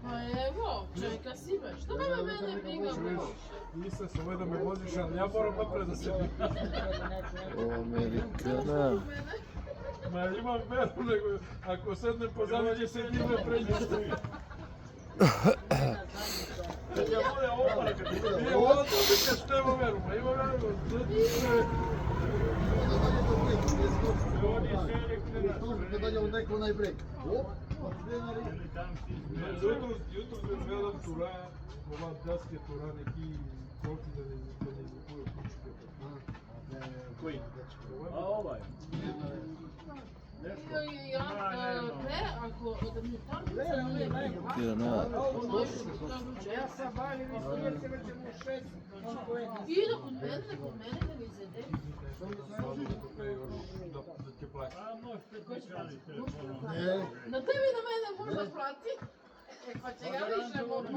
Pa evo, čeka si me. Što me mene briga više? Nisam se ovaj da me voziš, ali ja moram napred da se Amerikana. Ma imam veru, nego ako sednem pozadnje će se njime pređesti. Ja bude opara kad nije ovo kad što nema veru, ma ima veru. Jutro gledam тура, холандския тура, neki kolki da ne izvukuju pučke. Koji? Ovaj. Ako da mi torbica nije Ja sam bavim i slijedci već u 6. ide kod mene da mi zede. Da će plaći. Na tebi na mene možda plati? E pa će ja više mogu.